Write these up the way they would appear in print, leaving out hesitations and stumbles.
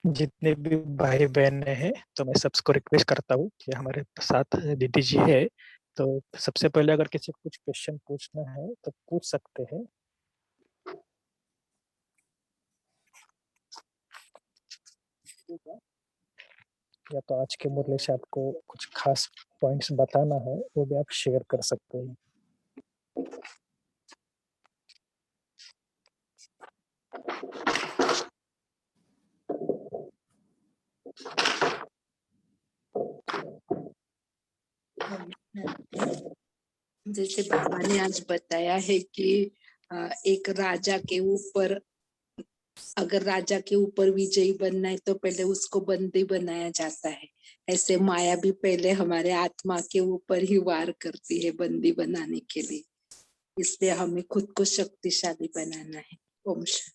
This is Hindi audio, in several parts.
जितने भी भाई बहन हैं तो मैं सबको रिक्वेस्ट करता हूँ कि हमारे साथ दीदी जी है। तो सबसे पहले अगर किसी को कुछ क्वेश्चन पूछना है तो पूछ सकते हैं। या तो आज के मुरली से आपको कुछ खास पॉइंट्स बताना है वो भी आप शेयर कर सकते हैं। जैसे बाबा ने आज बताया है कि एक राजा के ऊपर, अगर राजा के ऊपर विजयी बनना है तो पहले उसको बंदी बनाया जाता है। ऐसे माया भी पहले हमारे आत्मा के ऊपर ही वार करती है बंदी बनाने के लिए। इसलिए हमें खुद को शक्तिशाली बनाना है। ओम शांति।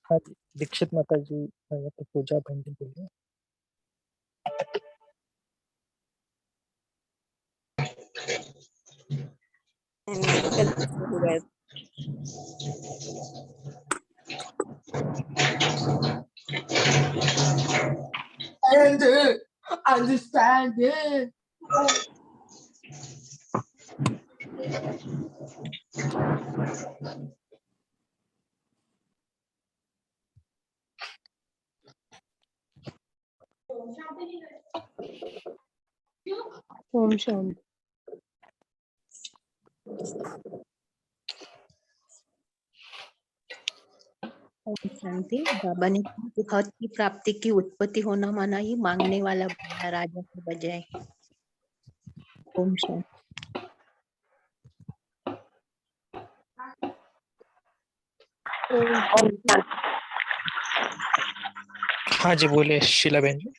हाँ जी, दीक्षित माता जी तो पूजा बहन जी बोलिए। And understand it. ओम शांति। ओम शांति। बाबा ने कहा कि हद की प्राप्ति की उत्पत्ति होना माना ही मांगने वाला बनना राजा के बजाय। ओम शांति। हाँ जी बोलिए शीला बहन जी।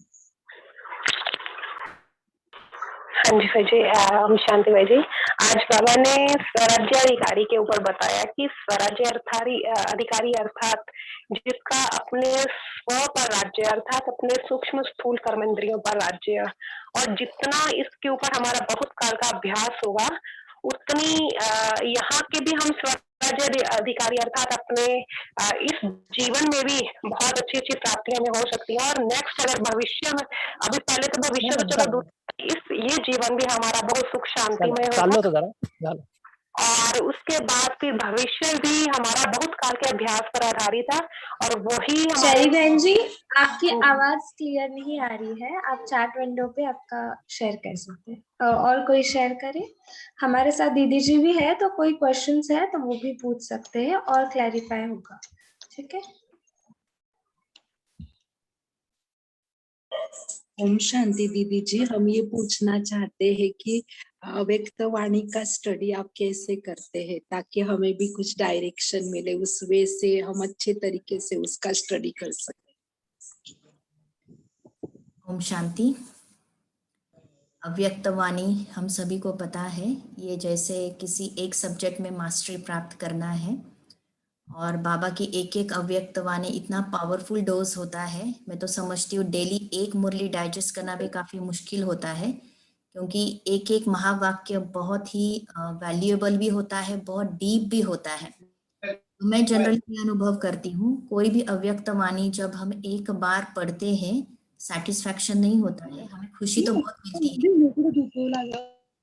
हाँ जी भाई जी, ओम शांति भाई जी। आज बाबा ने स्वराज्य अधिकारी के ऊपर बताया कि स्वराज्य अधिकारी अर्थात जिसका अपने स्व पर राज्य अर्थात अपने सूक्ष्म स्थूल कर्मेंद्रियों पर राज्य, और जितना इसके ऊपर हमारा बहुत काल का अभ्यास होगा उतनी यहाँ के भी हम स्वराज्य अधिकारी अर्थात अपने इस जीवन में भी बहुत अच्छी अच्छी प्राप्तियां हमें हो सकती हैं। और नेक्स्ट अगर भविष्य में, अभी पहले तो भविष्य तो चलो ये जीवन भी हमारा बहुत सुख शांतिमय होगा, और उसके बाद फिर भविष्य भी हमारा बहुत काल के अभ्यास पर आधारित है। और वही शैरी बहन जी, आपकी आवाज क्लियर नहीं आ रही है। आप चैट विंडो पे आपका शेयर कर सकते हैं। और कोई शेयर करे। हमारे साथ दीदी जी भी है, तो कोई क्वेश्चंस है तो वो भी पूछ सकते हैं और क्लैरिफाई होगा। ठीक है। ओम शांति दीदी जी, हम ये पूछना चाहते हैं कि अव्यक्त वाणी का स्टडी आप कैसे करते हैं, ताकि हमें भी कुछ डायरेक्शन मिले, उस वे से हम अच्छे तरीके से उसका स्टडी कर सकें। ओम शांति। अव्यक्त वाणी हम सभी को पता है, ये जैसे किसी एक सब्जेक्ट में मास्टरी प्राप्त करना है, और बाबा की एक एक अव्यक्त वाणी इतना पावरफुल डोज होता है। मैं तो समझती हूँ डेली एक मुरली डाइजेस्ट करना भी काफ़ी मुश्किल होता है, क्योंकि एक एक महावाक्य बहुत ही वैल्यूएबल भी होता है, बहुत डीप भी होता है। तो मैं जनरली अनुभव करती हूँ, कोई भी अव्यक्त वाणी जब हम एक बार पढ़ते हैं सेटिस्फैक्शन नहीं होता है, हमें खुशी तो बहुत मिलती है,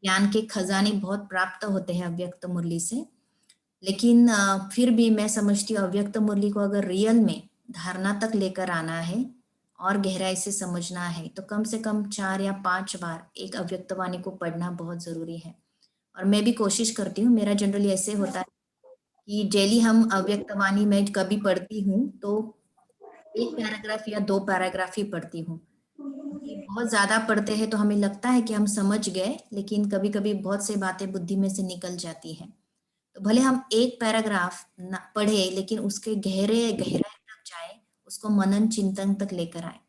ज्ञान के खजाने बहुत प्राप्त होते हैं अव्यक्त मुरली से। लेकिन फिर भी मैं समझती हूँ अव्यक्त मुरली को अगर रियल में धारणा तक लेकर आना है और गहराई से समझना है तो कम से कम 4 या 5 बार एक अव्यक्त वाणी को पढ़ना बहुत जरूरी है। और मैं भी कोशिश करती हूँ, मेरा जनरली ऐसे होता है कि डेली हम अव्यक्त वाणी में कभी पढ़ती हूँ तो 1 पैराग्राफ या 2 पैराग्राफ ही पढ़ती हूँ। बहुत ज्यादा पढ़ते हैं तो हमें लगता है कि हम समझ गए, लेकिन कभी कभी बहुत सी बातें बुद्धि में से निकल जाती हैं। तो भले हम 1 पैराग्राफ पढ़े, लेकिन उसके गहराई तक जाए, उसको मनन चिंतन तक लेकर आए।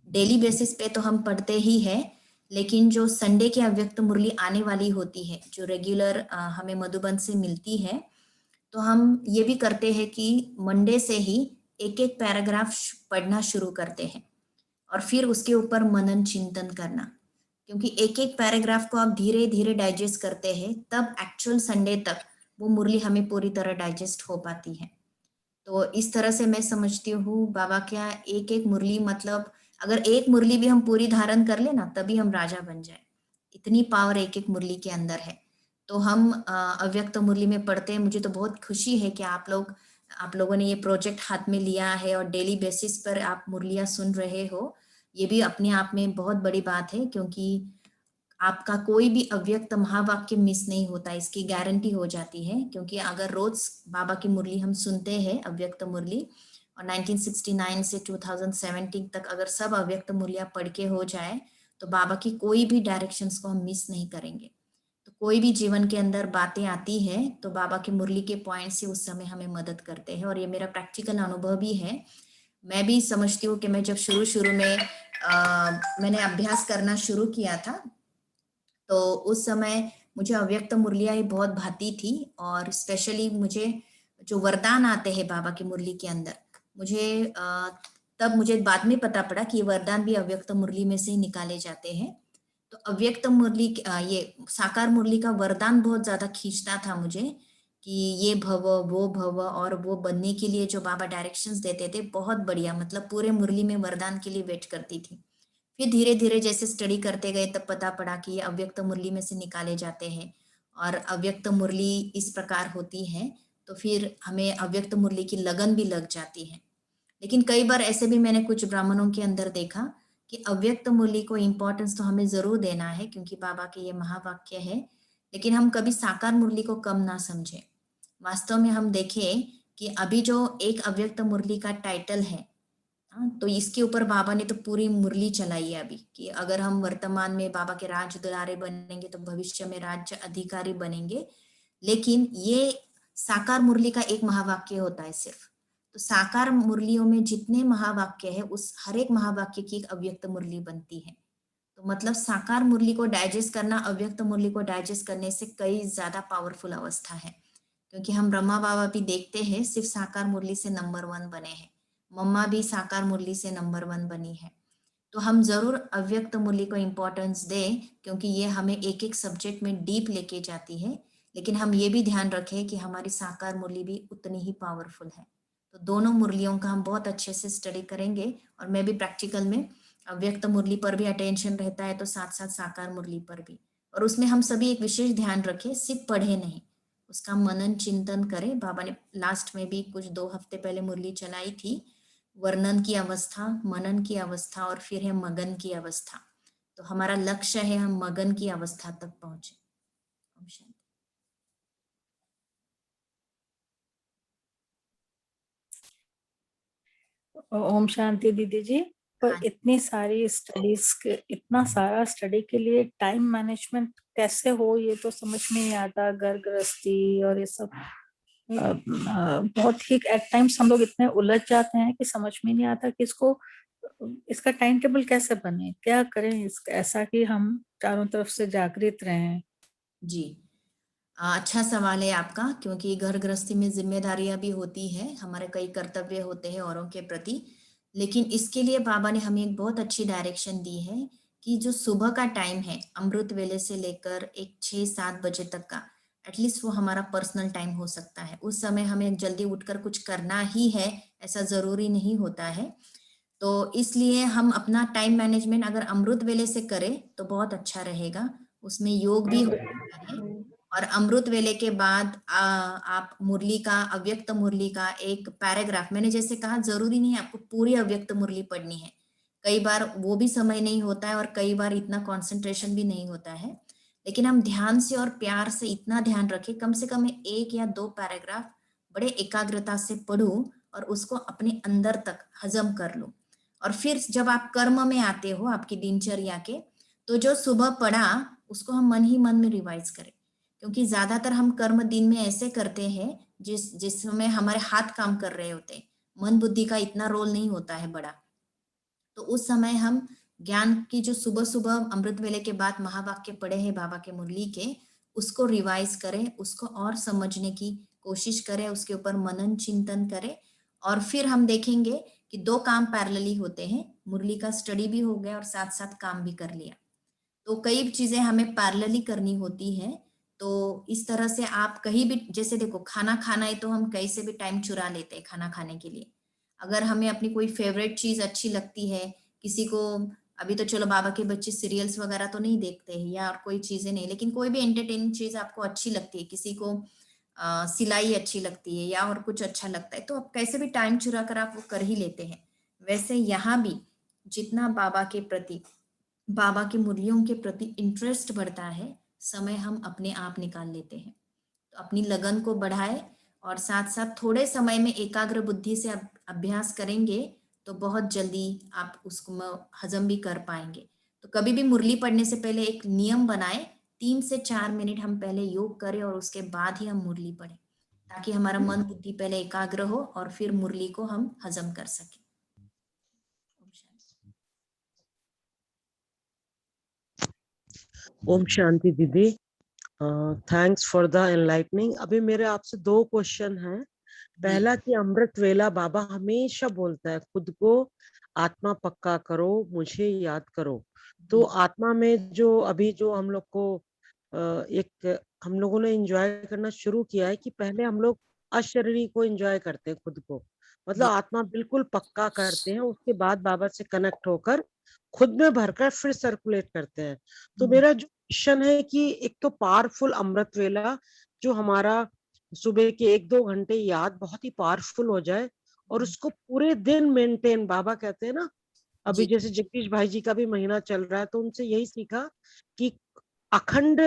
डेली बेसिस पे तो हम पढ़ते ही है, लेकिन जो संडे की अव्यक्त मुरली आने वाली होती है, जो रेगुलर हमें मधुबन से मिलती है, तो हम ये भी करते हैं कि मंडे से ही एक एक पैराग्राफ पढ़ना शुरू करते हैं। और फिर उसके ऊपर मनन चिंतन करना, क्योंकि एक एक पैराग्राफ को आप धीरे धीरे डाइजेस्ट करते हैं, तब एक्चुअल संडे तक वो मुरली हमें पूरी तरह डाइजेस्ट हो पाती है। तो इस तरह से मैं समझती हूँ बाबा क्या एक एक मुरली, मतलब अगर एक मुरली भी हम पूरी धारण कर ले ना, तभी हम राजा बन जाए, इतनी पावर एक एक मुरली के अंदर है। तो हम अव्यक्त मुरली में पढ़ते हैं। मुझे तो बहुत खुशी है कि आप लोगों ने ये प्रोजेक्ट हाथ में लिया है और डेली बेसिस पर आप मुरलियाँ सुन रहे हो। ये भी अपने आप में बहुत बड़ी बात है, क्योंकि आपका कोई भी अव्यक्त महावाक्य मिस नहीं होता, इसकी गारंटी हो जाती है। क्योंकि अगर रोज बाबा की मुरली हम सुनते हैं, अव्यक्त मुरली, और 1969 से 2017 तक अगर सब अव्यक्त मुरलियाँ पढ़ के हो जाए, तो बाबा की कोई भी डायरेक्शंस को हम मिस नहीं करेंगे। तो कोई भी जीवन के अंदर बातें आती है तो बाबा की मुरली के पॉइंट से उस समय हमें मदद करते हैं, और ये मेरा प्रैक्टिकल अनुभव भी है। मैं भी समझती हूँ कि मैं जब शुरू में मैंने अभ्यास करना शुरू किया था, तो उस समय मुझे अव्यक्त मुरलियाँ ही बहुत भाती थी, और स्पेशली मुझे जो वरदान आते हैं बाबा की मुरली के अंदर, मुझे तब मुझे बाद में पता पड़ा कि ये वरदान भी अव्यक्त मुरली में से ही निकाले जाते हैं। तो अव्यक्त मुरली, ये साकार मुरली का वरदान बहुत ज्यादा खींचता था मुझे, कि ये भव वो भव, और वो बनने के लिए जो बाबा डायरेक्शंस देते थे बहुत बढ़िया, मतलब पूरे मुरली में वरदान के लिए वेट करती थी। फिर धीरे धीरे जैसे स्टडी करते गए तब पता पड़ा कि ये अव्यक्त मुरली में से निकाले जाते हैं, और अव्यक्त मुरली इस प्रकार होती है। तो फिर हमें अव्यक्त मुरली की लगन भी लग जाती है। लेकिन कई बार ऐसे भी मैंने कुछ ब्राह्मणों के अंदर देखा कि अव्यक्त मुरली को इम्पोर्टेंस तो हमें जरूर देना है, क्योंकि बाबा के ये महावाक्य है, लेकिन हम कभी साकार मुरली को कम ना समझे। वास्तव में हम देखें कि अभी जो एक अव्यक्त मुरली का टाइटल है, तो इसके ऊपर बाबा ने तो पूरी मुरली चलाई है अभी, कि अगर हम वर्तमान में बाबा के राज दुलारे बनेंगे तो भविष्य में राज्य अधिकारी बनेंगे। लेकिन ये साकार मुरली का एक महावाक्य होता है सिर्फ। तो साकार मुरलियों में जितने महावाक्य है, उस हर एक महावाक्य की एक अव्यक्त मुरली बनती है। तो मतलब साकार मुरली को डाइजेस्ट करना अव्यक्त मुरली को डाइजेस्ट करने से कई ज्यादा पावरफुल अवस्था है। क्योंकि हम ब्रह्मा बाबा भी देखते हैं सिर्फ साकार मुरली से नंबर 1 बने हैं, मम्मा भी साकार मुरली से नंबर 1 बनी है। तो हम जरूर अव्यक्त मुरली को इम्पोर्टेंस दें, क्योंकि ये हमें एक एक सब्जेक्ट में डीप लेके जाती है। लेकिन हम ये भी ध्यान रखें कि हमारी साकार मुरली भी उतनी ही पावरफुल है। तो दोनों मुरलियों का हम बहुत अच्छे से स्टडी करेंगे, और मैं भी प्रैक्टिकल में अव्यक्त मुरली पर भी अटेंशन रहता है, तो साथ साथ साकार मुरली पर भी। और उसमें हम सभी एक विशेष ध्यान रखें, सिर्फ पढ़े नहीं, उसका मनन चिंतन करें। बाबा ने लास्ट में भी कुछ 2 हफ्ते पहले मुरली चलाई थी, वर्णन की अवस्था, मनन की अवस्था, और फिर है मगन की अवस्था। तो हमारा लक्ष्य है हम मगन की अवस्था तक पहुंचे। ओम शांति। ओम शांति दीदी जी। पर हाँ। इतनी सारी स्टडीज के, इतना सारा स्टडी के लिए टाइम मैनेजमेंट कैसे हो, ये तो समझ में नहीं आता। घर गृहस्थी और ये सब बहुत ही एट टाइम्स हम लोग इतने उलझ जाते हैं कि समझ में नहीं आता कि इसका टाइम टेबल कैसे बने, क्या करें इसका, ऐसा कि हम चारों तरफ से जागृत रहें। जी, अच्छा सवाल है आपका, क्योंकि घर गृहस्थी में जिम्मेदारियां भी होती है, हमारे कई कर्तव्य होते हैं औरों के प्रति। लेकिन इसके लिए बाबा ने हमें एक बहुत अच्छी डायरेक्शन दी है कि जो सुबह का टाइम है, अमृत वेले से लेकर एक 6-7 बजे तक का, एटलीस्ट वो हमारा पर्सनल टाइम हो सकता है। उस समय हमें जल्दी उठकर कुछ करना ही है ऐसा जरूरी नहीं होता है। तो इसलिए हम अपना टाइम मैनेजमेंट अगर अमृत वेले से करें तो बहुत अच्छा रहेगा। उसमें योग भी होता है, और अमृत वेले के बाद आप मुरली का, अव्यक्त मुरली का एक पैराग्राफ, मैंने जैसे कहा जरूरी नहीं है आपको पूरी अव्यक्त मुरली पढ़नी है, कई बार वो भी समय नहीं होता है, और कई बार इतना कंसंट्रेशन भी नहीं होता है। लेकिन हम ध्यान से और प्यार से इतना ध्यान रखें, कम से कम 1 या 2 पैराग्राफ बड़े एकाग्रता से पढ़ूं और उसको अपने अंदर तक हजम कर लूं। और फिर जब आप कर्म में आते हो आपकी दिनचर्या के, तो जो सुबह पढ़ा उसको हम मन ही मन में रिवाइज करें। क्योंकि ज्यादातर हम कर्म दिन में ऐसे करते हैं जिसमें हमारे हाथ काम कर रहे होते हैं, मन बुद्धि का इतना रोल नहीं होता है बड़ा। तो उस समय हम ज्ञान की जो सुबह सुबह अमृत वेले के बाद महावाक्य पढ़े हैं बाबा के मुरली के, उसको रिवाइज करें, उसको और समझने की कोशिश करें, उसके ऊपर मनन चिंतन करें, और फिर हम देखेंगे कि 2 काम पैरेलली होते हैं, मुरली का स्टडी भी हो गया और साथ साथ काम भी कर लिया। तो कई चीजें हमें पैरेलली करनी होती है। तो इस तरह से आप कहीं भी, जैसे देखो खाना खाना है तो हम कहीं से भी टाइम चुरा लेते हैं खाना खाने के लिए। अगर हमें अपनी कोई फेवरेट चीज अच्छी लगती है, किसी को, अभी तो चलो बाबा के बच्चे सीरियल्स वगैरह तो नहीं देखते हैं या और कोई चीजें नहीं, लेकिन कोई भी एंटरटेनिंग चीज आपको अच्छी लगती है, किसी को सिलाई अच्छी लगती है या और कुछ अच्छा लगता है, तो आप कैसे भी टाइम चुरा कर आप वो कर ही लेते हैं। वैसे यहाँ भी जितना बाबा के प्रति, बाबा के मुरलियों के प्रति इंटरेस्ट बढ़ता है, समय हम अपने आप निकाल लेते हैं। तो अपनी लगन को बढ़ाए और साथ साथ थोड़े समय में एकाग्र बुद्धि से अभ्यास करेंगे तो बहुत जल्दी आप उसको हजम भी कर पाएंगे। तो कभी भी मुरली पढ़ने से पहले एक नियम बनाए, 3 से 4 मिनट हम पहले योग करें और उसके बाद ही हम मुरली पढ़ें, ताकि हमारा मन बुद्धि पहले एकाग्र हो और फिर मुरली को हम हजम कर सकें। ओम शांति दीदी, थैंक्स फॉर द एनलाइटनिंग। अभी मेरे आपसे 2 क्वेश्चन हैं। पहला कि अमृत वेला बाबा हमेशा बोलता है खुद को आत्मा पक्का करो, मुझे याद करो। तो आत्मा में जो अभी जो हम लोग को एक हम लोगों ने एंजॉय करना शुरू किया है कि पहले हम लोग अशरीरी को एंजॉय करते हैं, खुद को मतलब आत्मा बिल्कुल पक्का करते हैं, उसके बाद बाबा से कनेक्ट होकर खुद में भरकर फिर सर्कुलेट करते हैं। तो मेरा जो क्वेश्चन है कि एक तो पावरफुल अमृत वेला जो हमारा सुबह के 1-2 घंटे याद बहुत ही पावरफुल हो जाए और उसको पूरे दिन मेंटेन, बाबा कहते हैं ना, अभी जैसे जगदीश भाई जी का भी महीना चल रहा है तो उनसे यही सीखा कि अखंड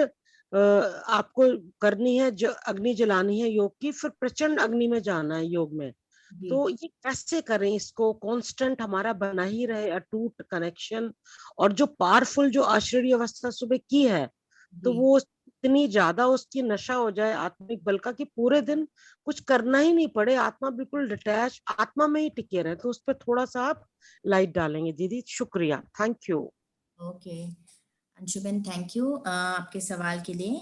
आपको करनी है, अग्नि जलानी है योग की, फिर प्रचंड अग्नि में जाना है योग में। तो ये कैसे करें, इसको कांस्टेंट हमारा बना ही रहे अटूट कनेक्शन, और जो पावरफुल जो आश्चर्य अवस्था सुबह की है तो वो इतनी ज्यादा उसकी नशा हो जाए आत्मिक बल का कि पूरे दिन कुछ करना ही नहीं पड़े, आत्मा बिल्कुल डिटैच आत्मा में ही टिके रहे। तो उस पर थोड़ा सा आप लाइट डालेंगे दीदी? शुक्रिया, thank you. Okay Anshuben, thank you आपके सवाल के लिए।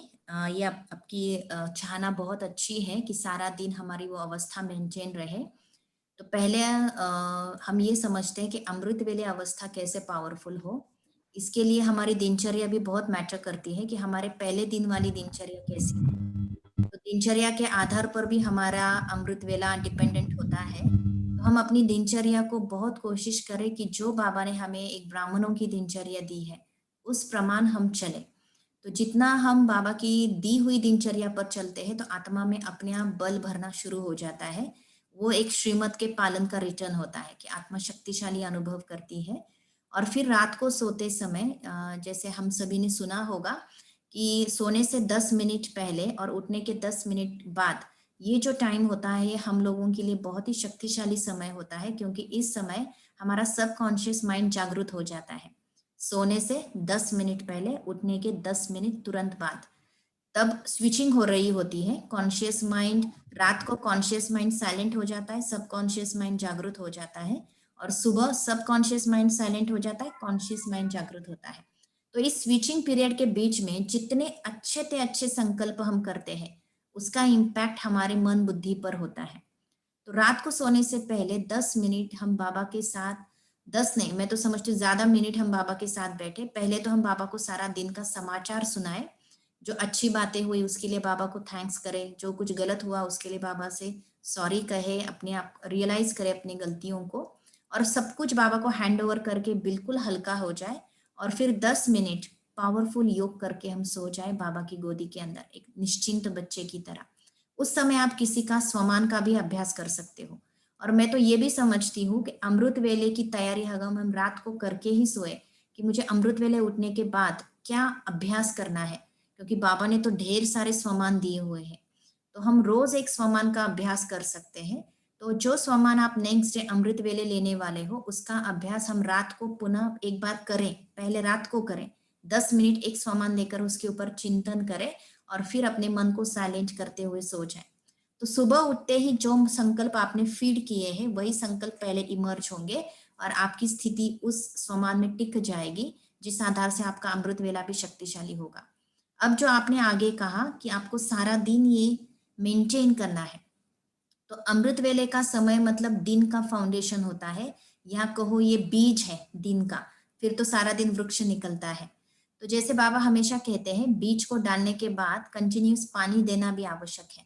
ये आपकी चाहना बहुत अच्छी है कि सारा दिन हमारी वो अवस्था मेंटेन रहे। तो पहले हम ये समझते हैं कि अमृत वेले अवस्था कैसे पावरफुल हो। इसके लिए हमारी दिनचर्या भी बहुत मैटर करती है कि हमारे पहले दिन वाली दिनचर्या कैसी है। तो दिनचर्या के आधार पर भी हमारा अमृत वेला डिपेंडेंट होता है। तो हम अपनी दिनचर्या को बहुत कोशिश करें कि जो बाबा ने हमें एक ब्राह्मणों की दिनचर्या दी है उस प्रमाण हम चले। तो जितना हम बाबा की दी हुई दिनचर्या पर चलते हैं तो आत्मा में अपने आप बल भरना शुरू हो जाता है। वो एक श्रीमत के पालन का रिटर्न होता है कि आत्मा शक्तिशाली अनुभव करती है। और फिर रात को सोते समय जैसे हम सभी ने सुना होगा कि सोने से 10 मिनट पहले और उठने के 10 मिनट बाद ये जो टाइम होता है ये हम लोगों के लिए बहुत ही शक्तिशाली समय होता है, क्योंकि इस समय हमारा सबकॉन्शियस माइंड जागृत हो जाता है। सोने से 10 मिनट पहले, उठने के 10 मिनट तुरंत बाद, तब स्विचिंग हो रही होती है। कॉन्शियस माइंड, रात को कॉन्शियस माइंड साइलेंट हो जाता है, सबकॉन्शियस माइंड जागृत हो जाता है, और सुबह सबकॉन्शियस माइंड साइलेंट हो जाता है, कॉन्शियस माइंड जागृत होता है। तो इस स्विचिंग पीरियड के बीच में जितने अच्छे से अच्छे संकल्प हम करते हैं उसका इम्पैक्ट हमारे मन बुद्धि पर होता है। तो रात को सोने से पहले 10 मिनट हम बाबा के साथ, 10 नहीं, मैं तो समझती हूँ ज्यादा मिनट हम बाबा के साथ बैठे। पहले तो हम बाबा को सारा दिन का समाचार सुनाए, जो अच्छी बातें हुई उसके लिए बाबा को थैंक्स करें, जो कुछ गलत हुआ उसके लिए बाबा से सॉरी कहे, अपने आप रियलाइज करे अपनी गलतियों को, और सब कुछ बाबा को हैंड ओवर करके बिल्कुल हल्का हो जाए। और फिर 10 मिनट पावरफुल योग करके हम सो जाए बाबा की गोदी के अंदर एक निश्चिंत बच्चे की तरह। उस समय आप किसी का स्वमान का भी अभ्यास कर सकते हो। और मैं तो ये भी समझती हूँ कि अमृत वेले की तैयारी हम रात को करके ही सोए कि मुझे अमृत वेले उठने के बाद क्या अभ्यास करना है, क्योंकि बाबा ने तो ढेर सारे स्वमान दिए हुए हैं। तो हम रोज एक स्वमान का अभ्यास कर सकते हैं। तो जो स्वमान आप नेक्स्ट डे अमृत वेले लेने वाले हो उसका अभ्यास हम रात को पुनः एक बार करें, पहले रात को करें, 10 मिनट एक स्वमान लेकर उसके ऊपर चिंतन करें और फिर अपने मन को साइलेंट करते हुए सो जाए। तो सुबह उठते ही जो संकल्प आपने फीड किए हैं वही संकल्प पहले इमर्ज होंगे और आपकी स्थिति उस स्वमान में टिक जाएगी, जिस आधार से आपका अमृत वेला भी शक्तिशाली होगा। अब जो आपने आगे कहा कि आपको सारा दिन ये मेंटेन करना है, तो अमृत वेले का समय मतलब दिन का फाउंडेशन होता है, या कहो ये बीज है दिन का, फिर तो सारा दिन वृक्ष निकलता है। तो जैसे बाबा हमेशा कहते हैं बीज को डालने के बाद कंटिन्यूस पानी देना भी आवश्यक है,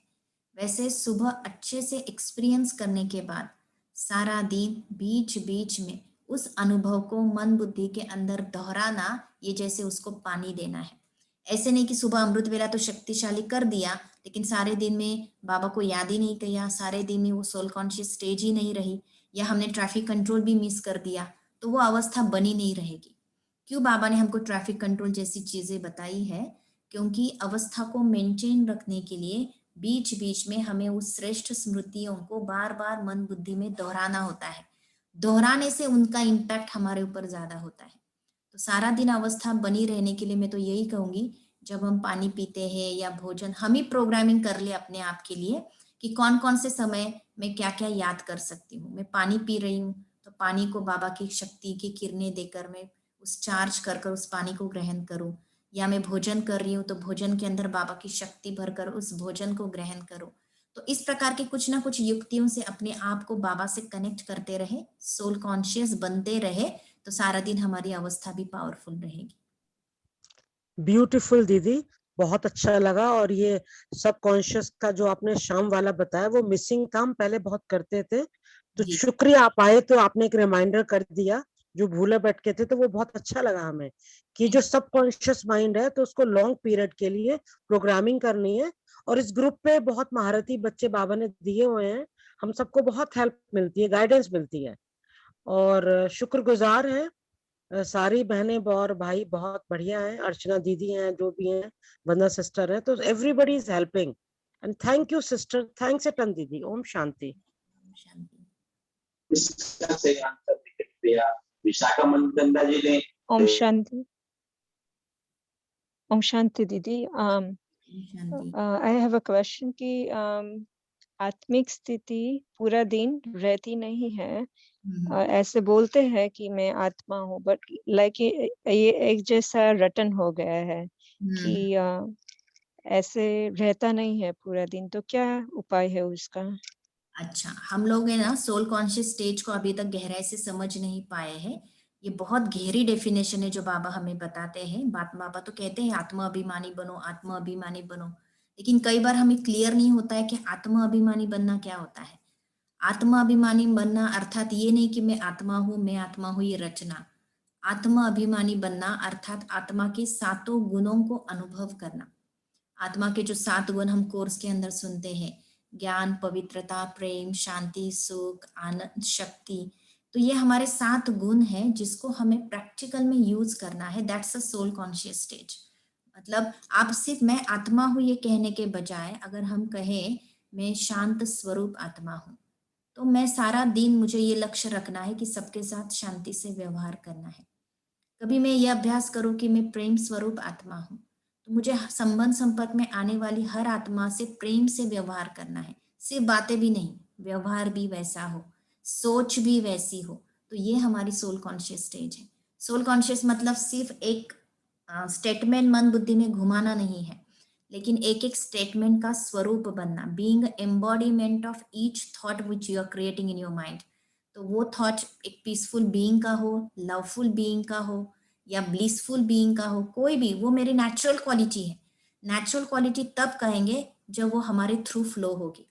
वैसे सुबह अच्छे से एक्सपीरियंस करने के बाद सारा दिन बीच बीच में उस अनुभव को मन बुद्धि के अंदर दोहराना, ये जैसे उसको पानी देना है। ऐसे नहीं कि सुबह अमृत वेला तो शक्तिशाली कर दिया लेकिन सारे दिन में बाबा को याद ही नहीं किया, सारे दिन में वो सोल कॉन्शियस स्टेज ही नहीं रही, या हमने ट्रैफिक कंट्रोल भी मिस कर दिया, तो वो अवस्था बनी नहीं रहेगी। क्यों बाबा ने हमको ट्रैफिक कंट्रोल जैसी चीजें बताई है? क्योंकि अवस्था को मेंटेन रखने के लिए बीच बीच में हमें उस श्रेष्ठ स्मृतियों को बार बार मन बुद्धि में दोहराना होता है। दोहराने से उनका इम्पैक्ट हमारे ऊपर ज्यादा होता है। तो सारा दिन अवस्था बनी रहने के लिए मैं तो यही कहूंगी, जब हम पानी पीते हैं या भोजन, हम ही प्रोग्रामिंग कर ले अपने आप के लिए कि कौन कौन से समय में क्या क्या याद कर सकती हूँ। मैं पानी पी रही हूँ तो पानी को बाबा की शक्ति की किरणें देकर मैं उस चार्ज कर उस पानी को ग्रहण करूं, या मैं भोजन कर रही हूँ तो भोजन के अंदर बाबा की शक्ति भरकर उस भोजन को ग्रहण करूं। तो इस प्रकार के कुछ ना कुछ युक्तियों से अपने आप को बाबा से कनेक्ट करते रहे, सोल कॉन्शियस बनते रहे, तो सारा दिन हमारी अवस्था भी पावरफुल रहेगी। ब्यूटीफुल दीदी, बहुत अच्छा लगा। और ये सब कॉन्शियस का जो आपने शाम वाला बताया वो मिसिंग था, हम पहले बहुत करते थे, तो जी शुक्रिया आप आए तो आपने एक रिमाइंडर कर दिया, जो भूले बैठ के थे, तो वो बहुत अच्छा लगा हमें कि जो सब कॉन्शियस माइंड है तो उसको लॉन्ग पीरियड के लिए प्रोग्रामिंग करनी है। और इस ग्रुप पे बहुत महारथी बच्चे बाबा ने दिए हुए हैं, हम सबको बहुत हेल्प मिलती है, गाइडेंस मिलती है, और शुक्रगुजार है। सारी बहनें और भाई बहुत बढ़िया हैं, अर्चना दीदी हैं, जो भी हैं, वंदना सिस्टर है, तो everybody is helping and thank you sister, thanks Eton दीदी। ओम शांति। शांति। विशाखा मनचंदा जी ने ओम शांति। ओम शांति दीदी। शांति। आई हैव अ क्वेश्चन कि आत्मिक स्थिति पूरा दिन रहती नहीं है। ऐसे बोलते हैं कि मैं आत्मा हूँ, बट लाइक ये एक जैसा रटन हो गया है कि ऐसे रहता नहीं है पूरा दिन, तो क्या उपाय है उसका? अच्छा, हम लोग है ना सोल कॉन्शियस स्टेज को अभी तक गहराई से समझ नहीं पाए हैं। ये बहुत गहरी डेफिनेशन है जो बाबा हमें बताते हैं। बाबा तो कहते हैं आत्मा अभिमानी बनो, आत्मा अभिमानी बनो, लेकिन कई बार हमें क्लियर नहीं होता है कि आत्मा अभिमानी बनना क्या होता है। आत्मा अभिमानी बनना अर्थात ये नहीं कि मैं आत्मा हूँ, मैं आत्मा हूँ, ये रचना। आत्मा अभिमानी बनना अर्थात आत्मा के सातों गुणों को अनुभव करना। आत्मा के जो 7 गुण हम कोर्स के अंदर सुनते हैं, ज्ञान, पवित्रता, प्रेम, शांति, सुख, आनंद, शक्ति, तो ये हमारे 7 गुण हैं जिसको हमें प्रैक्टिकल में यूज करना है। That's a soul conscious stage. मतलब आप सिर्फ मैं आत्मा हूँ ये कहने के बजाय अगर हम कहें मैं शांत स्वरूप आत्मा हूँ, तो मैं सारा दिन मुझे ये लक्ष्य रखना है कि सबके साथ शांति से व्यवहार करना है। कभी मैं ये अभ्यास करूं कि मैं प्रेम स्वरूप आत्मा हूँ, तो मुझे संबंध संपर्क में आने वाली हर आत्मा से प्रेम से व्यवहार करना है। सिर्फ बातें भी नहीं, व्यवहार भी वैसा हो, सोच भी वैसी हो। तो ये हमारी सोल कॉन्शियस स्टेज है। सोल कॉन्शियस मतलब सिर्फ एक स्टेटमेंट मन बुद्धि में घुमाना नहीं है, लेकिन एक एक स्टेटमेंट का स्वरूप बनना, being embodiment of each thought which you are creating in your mind. तो वो थॉट एक पीसफुल बीइंग का हो, लवफुल बीइंग का हो, या ब्लिसफुल बीइंग का हो, कोई भी, वो मेरी नेचुरल क्वालिटी है। नेचुरल क्वालिटी तब कहेंगे जब वो हमारे थ्रू फ्लो होगी,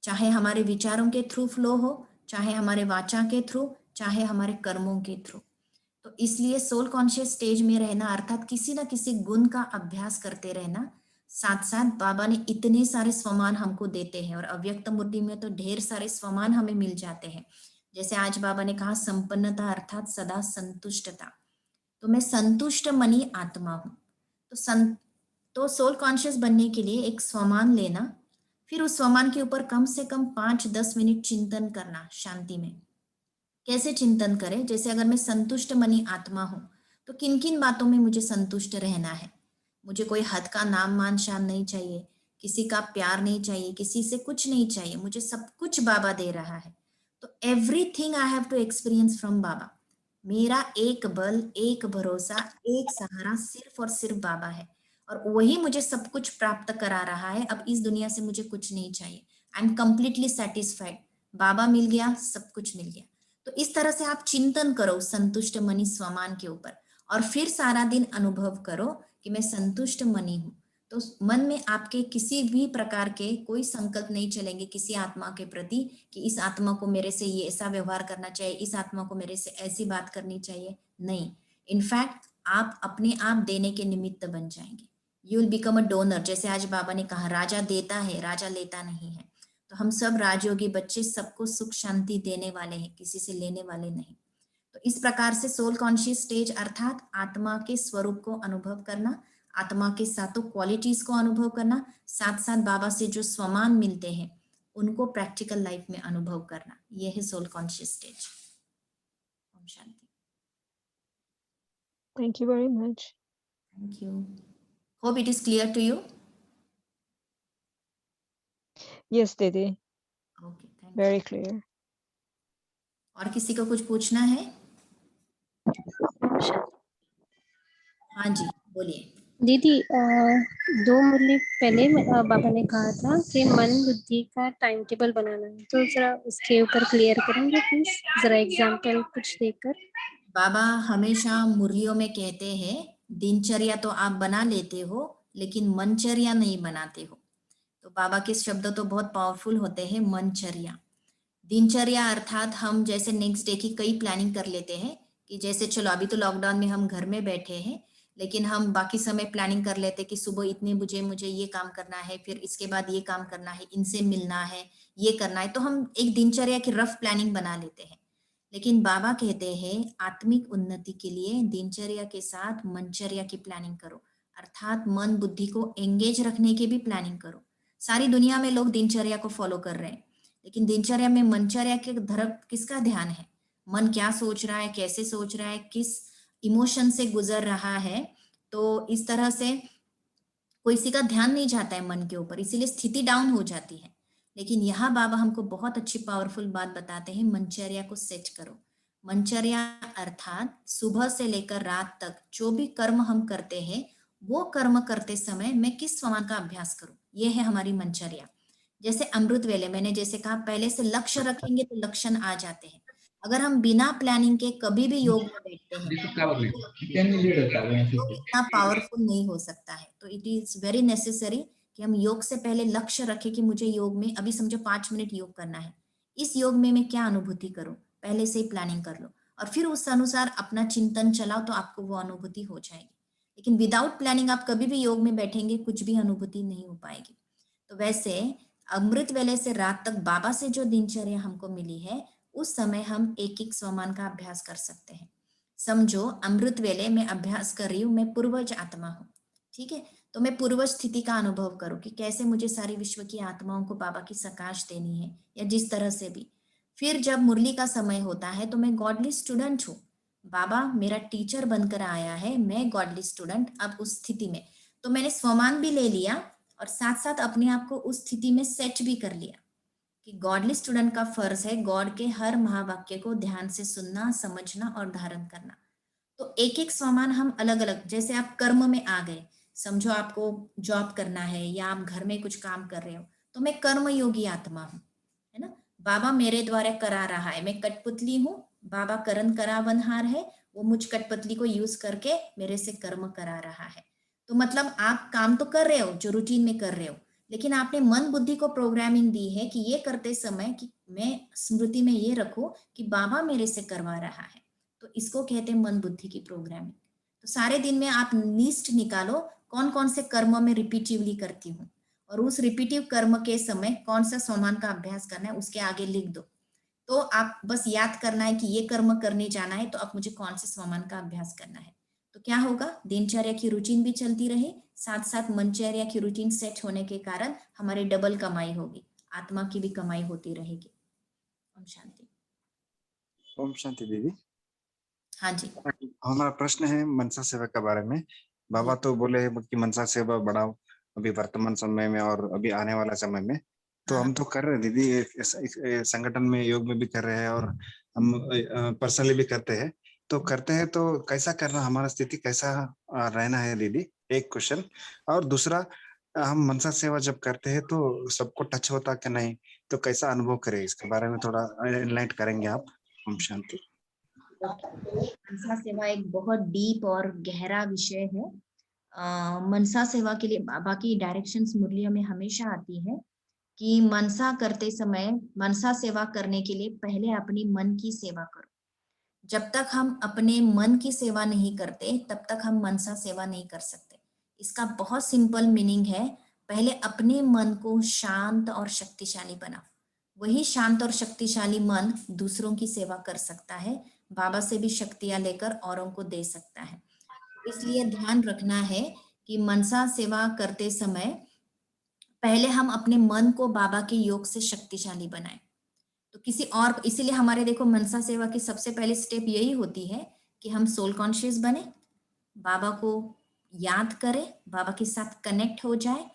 चाहे हमारे विचारों के थ्रू फ्लो हो, चाहे हमारे वाचा के थ्रू, चाहे हमारे कर्मों के थ्रू। तो इसलिए सोल कॉन्शियस स्टेज में रहना अर्थात किसी ना किसी गुण का अभ्यास करते रहना। साथ साथ बाबा ने इतने सारे स्वमान हमको देते हैं, और अव्यक्त मूर्ति में तो ढेर सारे स्वमान हमें मिल जाते हैं। जैसे आज बाबा ने कहा संपन्नता अर्थात सदा संतुष्टता, तो मैं संतुष्ट मनी आत्मा हूँ। तो सोल कॉन्शियस बनने के लिए एक स्वमान लेना, फिर उस स्वमान के ऊपर कम से कम 5-10 मिनट चिंतन करना शांति में। कैसे चिंतन करें? जैसे अगर मैं संतुष्ट मनी आत्मा हूँ तो किन किन बातों में मुझे संतुष्ट रहना है। मुझे कोई हद का नाम मान शान नहीं चाहिए, किसी का प्यार नहीं चाहिए, किसी से कुछ नहीं चाहिए, मुझे सब कुछ बाबा दे रहा है। तो everything I have to experience from Baba. मेरा एक बल, एक भरोसा, एक सहारा सिर्फ और सिर्फ बाबा है, और वही मुझे सब कुछ प्राप्त करा रहा है। अब इस दुनिया से मुझे कुछ नहीं चाहिए। आई एम कंप्लीटली सेटिस्फाइड, बाबा मिल गया, सब कुछ मिल गया। तो इस तरह से आप चिंतन करो संतुष्ट मनी स्वमान के ऊपर, और फिर सारा दिन अनुभव करो कि मैं संतुष्ट मनी हूँ। तो मन में आपके किसी भी प्रकार के कोई संकल्प नहीं चलेंगे किसी आत्मा के प्रति कि इस आत्मा को मेरे से ये ऐसा व्यवहार करना चाहिए, इस आत्मा को मेरे से ऐसी बात करनी चाहिए, नहीं। इनफैक्ट आप अपने आप देने के निमित्त बन जाएंगे। You will become a donor. जैसे आज बाबा ने कहा राजा देता है, राजा लेता नहीं है। तो हम सब राजयोगी बच्चे सबको सुख शांति देने वाले हैं, किसी से लेने वाले नहीं। तो इस प्रकार से सोल कॉन्शियस स्टेज अर्थात आत्मा के स्वरूप को अनुभव करना, आत्मा के सातों क्वालिटीज को अनुभव करना, साथ साथ बाबा से जो स्वमान मिलते हैं उनको प्रैक्टिकल लाइफ में अनुभव करना, यह है सोल कॉन्शियस स्टेज। ओम शांति। Thank you very much. Thank you. Hope it is clear to you. Yes, Didi. Okay, thank you. Very clear. और किसी को कुछ पूछना है? हाँ जी बोलिए। दीदी 2 मुरली पहले बाबा ने कहा था कि मन बुद्धि का टाइम टेबल बनाना है, तो जरा उसके ऊपर क्लियर करेंगे प्लीज, जरा एग्जांपल कुछ देकर। बाबा हमेशा मुरलियों में कहते हैं दिनचर्या तो आप बना लेते हो लेकिन मनचर्या नहीं बनाते हो। तो बाबा के शब्द तो बहुत पावरफुल होते हैं। मनचर्या, दिनचर्या अर्थात हम जैसे नेक्स्ट डे की कई प्लानिंग कर लेते हैं कि जैसे चलो अभी तो लॉकडाउन में हम घर में बैठे हैं, लेकिन हम बाकी समय प्लानिंग कर लेते कि सुबह इतने बजे मुझे ये काम करना है, फिर इसके बाद ये काम करना है, इनसे मिलना है, ये करना है। तो हम एक दिनचर्या की रफ प्लानिंग बना लेते हैं। लेकिन बाबा कहते हैं आत्मिक उन्नति के लिए दिनचर्या के साथ मनचर्या की प्लानिंग करो, अर्थात मन बुद्धि को एंगेज रखने की भी प्लानिंग करो। सारी दुनिया में लोग दिनचर्या को फॉलो कर रहे हैं, लेकिन दिनचर्या में मनचर्या के तरफ किसका ध्यान है? मन क्या सोच रहा है, कैसे सोच रहा है, किस इमोशन से गुजर रहा है। तो इस तरह से किसी का ध्यान नहीं जाता है मन के ऊपर, इसीलिए स्थिति डाउन हो जाती है। लेकिन यहाँ बाबा हमको बहुत अच्छी पावरफुल बात बताते हैं, मनचर्या को सेट करो। मनचर्या अर्थात सुबह से लेकर रात तक जो भी कर्म हम करते हैं वो कर्म करते समय मैं किस स्वमान का अभ्यास करूं, ये है हमारी मनचर्या। जैसे अमृत वेले मैंने जैसे कहा पहले से लक्ष्य रखेंगे तो लक्षण आ जाते हैं। अगर हम बिना प्लानिंग के कभी भी योग में बैठते हैं तो इतना पावरफुल नहीं हो सकता है। तो इट इज वेरी नेसेसरी कि हम योग से पहले लक्ष्य रखें कि मुझे योग में अभी समझो 5 मिनट योग करना है, इस योग में मैं क्या अनुभूति करूं, पहले से ही प्लानिंग कर लो और फिर उस अनुसार अपना चिंतन चलाओ तो आपको वो अनुभूति हो जाएगी। लेकिन विदाउट प्लानिंग आप कभी भी योग में बैठेंगे कुछ भी अनुभूति नहीं हो पाएगी। तो वैसे अमृत वेले से रात तक बाबा से जो दिनचर्या हमको मिली है उस समय हम एक एक स्वमान का अभ्यास कर सकते हैं। समझो अमृत वेले में अभ्यास कर रही हूँ, मैं पूर्वज आत्मा हूँ, ठीक है, तो मैं पूर्वज स्थिति का अनुभव करूँ कि कैसे मुझे सारी विश्व की आत्माओं को बाबा की सकाश देनी है या जिस तरह से भी। फिर जब मुरली का समय होता है तो मैं गॉडली स्टूडेंट हूँ, बाबा मेरा टीचर बनकर आया है, मैं गॉडली स्टूडेंट। अब उस स्थिति में तो मैंने स्वमान भी ले लिया और साथ साथ अपने आप को उस स्थिति में सेट भी कर लिया कि गॉडली स्टूडेंट का फर्ज है गॉड के हर महावाक्य को ध्यान से सुनना, समझना और धारण करना। तो एक एक स्वमान हम अलग अलग, जैसे आप कर्म में आ गए, समझो आपको जॉब करना है या आप घर में कुछ काम कर रहे हो तो मैं कर्म योगी आत्मा हूँ, है ना, बाबा मेरे द्वारा करा रहा है, मैं कठपुतली हूँ, बाबा करण करावनहार है, वो मुझ कठपुतली को यूज करके मेरे से कर्म करा रहा है। तो मतलब आप काम तो कर रहे हो जो रूटीन में कर रहे हो, लेकिन आपने मन बुद्धि को प्रोग्रामिंग दी है कि ये करते समय कि मैं स्मृति में ये रखूं कि बाबा मेरे से करवा रहा है। तो इसको कहते हैं मन बुद्धि की प्रोग्रामिंग। तो सारे दिन में आप लिस्ट निकालो कौन कौन से कर्म में रिपीटिवली करती हूँ और उस रिपीटिव कर्म के समय कौन सा स्वमान का अभ्यास करना है उसके आगे लिख दो। तो आप बस याद करना है कि ये कर्म करने जाना है तो अब मुझे कौन से स्वमान का अभ्यास करना है। तो क्या होगा, दिनचर्या की रूटीन भी चलती रहे, साथ साथ मनचर्या की रूटीन सेट होने के कारण हमारी डबल कमाई होगी, आत्मा की भी कमाई होती रहेगी। ओम शांति। ओम शांति दीदी। हाँ जी, हमारा प्रश्न है मनसा सेवा के बारे में। बाबा तो बोले हैं कि मनसा सेवा बढ़ाओ अभी वर्तमान समय में और अभी आने वाला समय में। तो हम तो कर रहे हैं दीदी, संगठन में योग में भी कर रहे हैं और हम पर्सनली भी करते हैं। तो करते हैं तो कैसा करना, हमारा स्थिति कैसा रहना है दीदी, एक क्वेश्चन। और दूसरा हम मनसा सेवा जब करते हैं तो सबको टच होता कि नहीं, तो कैसा अनुभव करें, इसके बारे में थोड़ा एनलाइट करेंगे आप? ओम शांति। मनसा सेवा एक बहुत डीप और गहरा विषय है। मनसा सेवा के लिए बाबा की डायरेक्शंस मुरलियों में हमेशा आती है कि मनसा करते समय, मनसा सेवा करने के लिए पहले अपनी मन की सेवा करो। जब तक हम अपने मन की सेवा नहीं करते तब तक हम मनसा सेवा नहीं कर सकते। इसका बहुत सिंपल मीनिंग है, पहले अपने मन को शांत और शक्तिशाली बनाओ। वही शांत और शक्तिशाली मन दूसरों की सेवा कर सकता है, बाबा से भी शक्तियां लेकर औरों को दे सकता है। इसलिए ध्यान रखना है कि मनसा सेवा करते समय पहले हम अपने मन को बाबा के योग से शक्तिशाली बनाएं। तो किसी और, इसीलिए हमारे देखो मनसा सेवा की सबसे पहली स्टेप यही होती है कि हम सोल कॉन्शियस बने, बाबा को याद करें, बाबा के साथ कनेक्ट हो जाए,